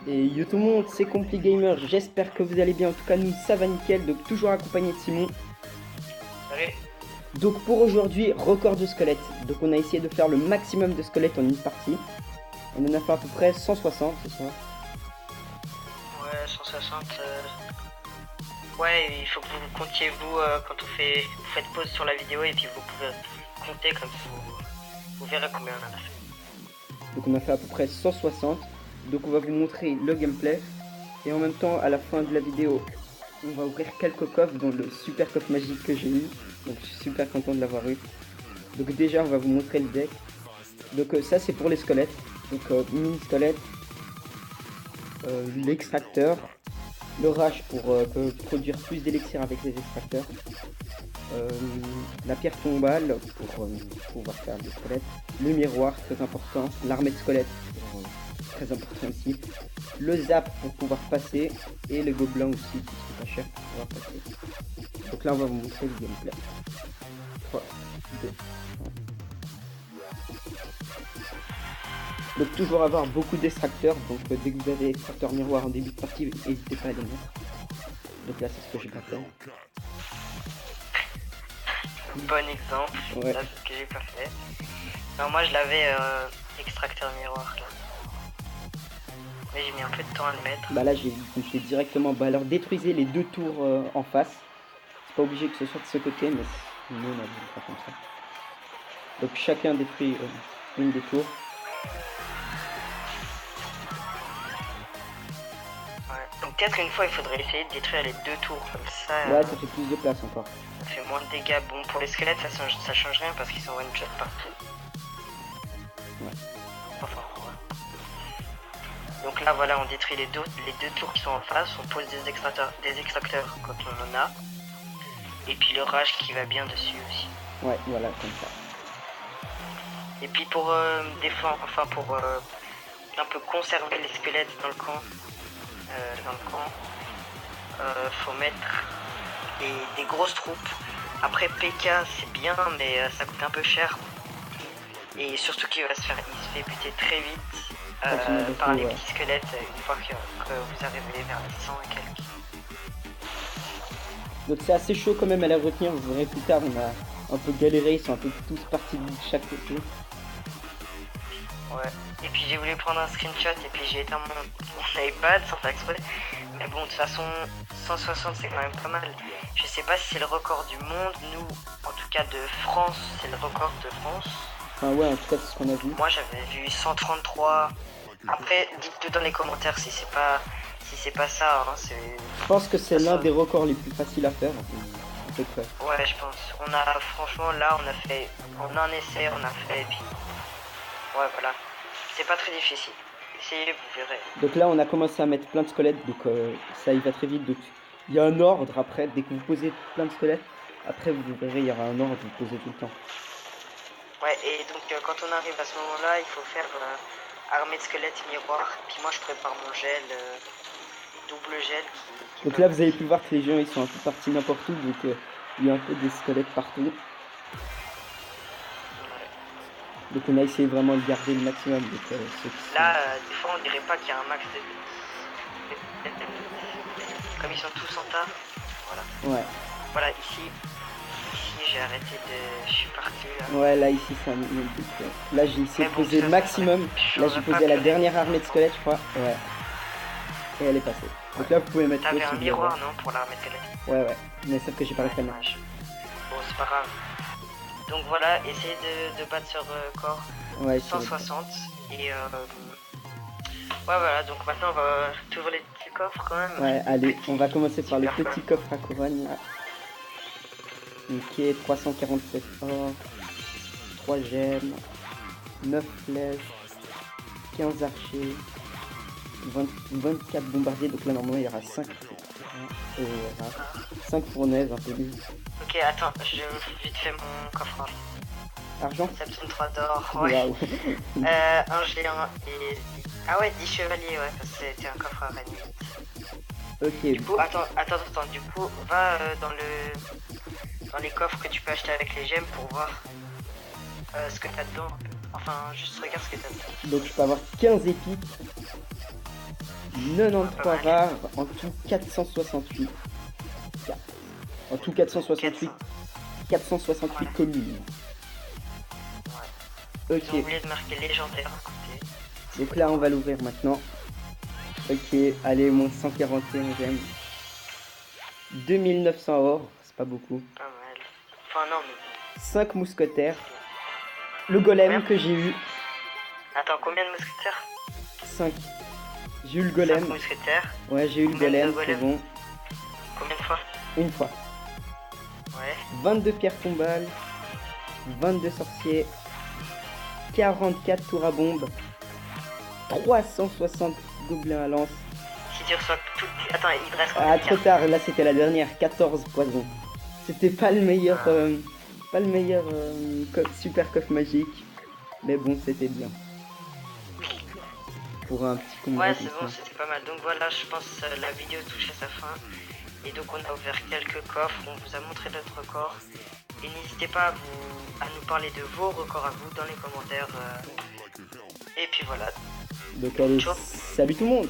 Et yo tout le monde, c'est Compli Gamer, j'espère que vous allez bien, en tout cas nous ça va nickel, donc toujours accompagné de Simon. Salut. Donc pour aujourd'hui, record de squelettes, donc on a essayé de faire le maximum de squelettes en une partie. On en a fait à peu près 160, c'est ça? Ouais, 160. Ouais, il faut que vous comptiez vous quand vous faites pause sur la vidéo et puis vous pouvez compter comme ça vous verrez combien on en a fait. Donc on a fait à peu près 160, donc on va vous montrer le gameplay. Et en même temps, à la fin de la vidéo, on va ouvrir quelques coffres, dont le super coffre magique que j'ai eu. Donc je suis super content de l'avoir eu. Donc déjà, on va vous montrer le deck. Donc ça, c'est pour les squelettes. Donc mini squelette, l'extracteur, le rage pour produire plus d'élixir avec les extracteurs, la pierre tombale pour pouvoir faire des squelettes, le miroir, très important, l'armée de squelettes, très important aussi, le zap pour pouvoir passer, et le gobelin aussi qui sont pas chers pour pouvoir passer. Donc là on va vous montrer le gameplay. 3, 2, 1. Donc toujours avoir beaucoup d'extracteurs, donc dès que vous avez extracteur miroir en début de partie, n'hésitez pas à les mettre. Donc là c'est ce que j'ai pas fait. Bon exemple, Ouais. là c'est ce que j'ai pas fait. Non, moi je l'avais extracteur miroir là. Mais j'ai mis un peu de temps à le mettre. Bah là j'ai fait directement, bah alors détruisez les deux tours en face. C'est pas obligé que ce soit de ce côté, mais nous on a voulu faire comme ça. Donc chacun détruit une des tours. Ouais. Donc peut-être une fois il faudrait essayer de détruire les deux tours comme ça. Ouais, ça fait plus de place encore. Ça fait moins de dégâts. Bon, pour les squelettes ça change rien parce qu'ils sont one shot partout. Ouais. Enfin, ouais. Donc là voilà, on détruit les deux tours qui sont en face, on pose des extracteurs quand on en a. Et puis le rage qui va bien dessus aussi. Ouais, voilà, comme ça. Et puis pour défendre, enfin pour un peu conserver les squelettes dans le camp, faut mettre des grosses troupes. Après PK c'est bien, mais ça coûte un peu cher. Et surtout il se fait buter très vite par les petits squelettes une fois que vous arrivez vers les 100 et quelques. Donc c'est assez chaud quand même à la retenir, vous verrez plus tard, on a un peu galéré, ils sont un peu tous partis de chaque côté. Ouais, et puis j'ai voulu prendre un screenshot et puis j'ai éteint mon iPad sans faire exprès. Mais bon, de toute façon, 160 c'est quand même pas mal. Je sais pas si c'est le record du monde, nous, en tout cas de France, c'est le record de France. Enfin ouais, en tout cas c'est ce qu'on a vu. Moi j'avais vu 133. Après, dites-le dans les commentaires si c'est pas ça, hein, c'est... Je pense que c'est l'un des records les plus faciles à faire, à peu près. Ouais, je pense. On a, franchement, là, on a fait, en un essai, on a fait, et puis... Ouais, voilà. C'est pas très difficile. Essayez, vous verrez. Donc là on a commencé à mettre plein de squelettes, donc ça y va très vite. Donc il y a un ordre après, dès que vous posez plein de squelettes, après vous verrez il y aura un ordre, vous posez tout le temps. Ouais, et donc quand on arrive à ce moment-là, il faut faire armée de squelettes miroir. Puis moi je prépare mon gel, double gel. Donc là vous avez pu voir que les gens ils sont un peu partis n'importe où, donc il y a un peu des squelettes partout. Ouais. Donc on a essayé vraiment de garder le maximum. Donc, là, des fois on dirait pas qu'il y a un max de... Comme ils sont tous en tas, voilà. Ouais. Voilà, ici j'ai arrêté de... Je suis parti là. Ouais, là ici c'est un minimum. Là j'ai essayé de poser le maximum. Là j'ai posé la dernière armée de squelettes je crois. Ouais. Et elle est passée. Donc là vous pouvez mettre... T'avais un miroir non pour l'armée de squelettes? Ouais. Mais sauf que j'ai pas réussi à le mettre. Bon c'est pas grave. Donc voilà, essayez de battre sur corps. Ouais, 160. Et ouais voilà, donc maintenant on va ouvrir les petits coffres quand même. Ouais, allez, on va commencer par le petit coffre à couronne là. Ok, 347 or, 3 gemmes, 9 flèches, 15 archers, 24 bombardiers, donc là normalement il y aura 5 fournaises, un peu mieux. Ok, attends, je vite fait mon coffre. Argent 73 d'or, ouais. Wow. Un géant et... Ah ouais, 10 chevaliers, ouais, parce que c'était un coffre à reine. Ok. Du coup, attends, du coup, va dans dans les coffres que tu peux acheter avec les gemmes pour voir ce que t'as dedans. Enfin, juste regarde ce que t'as dedans. Donc je peux avoir 15 épiques, 93 Pas mal. rares, en tout 468. En tout 468, 468 Voilà. communes. Ils Ok, ont oublié de marquer légendaire à côté. donc là on va l'ouvrir maintenant. Ok, allez, mon 141 gemmes. 2900 or, c'est pas beaucoup. Pas mal. Enfin, non, mais. 5 mousquetaires. Le golem Combien que j'ai eu, Attends, combien de mousquetaires 5. J'ai eu le 5 golem. mousquetaires. Ouais, j'ai eu le Combien de golem, c'est golems bon. Combien de fois Une fois. Ouais. 22 pierres tombales. 22 sorciers. 44 tours à bombe. 360 gobelins à lance. Si tu reçois toutes. Attends, il te reste combien Ah, de trop cartes tard, là c'était la dernière. 14 poisons. C'était pas le meilleur. Pas le meilleur super coffre magique. Mais bon, c'était bien. Pour un petit combat. Ouais, comme c'est bon, ça. c'était pas mal. Donc voilà, je pense que la vidéo touche à sa fin. Et donc on a ouvert quelques coffres, on vous a montré notre record. Et n'hésitez pas à nous parler de vos records à vous dans les commentaires. Et puis voilà. Donc allez, Ciao. salut tout le monde!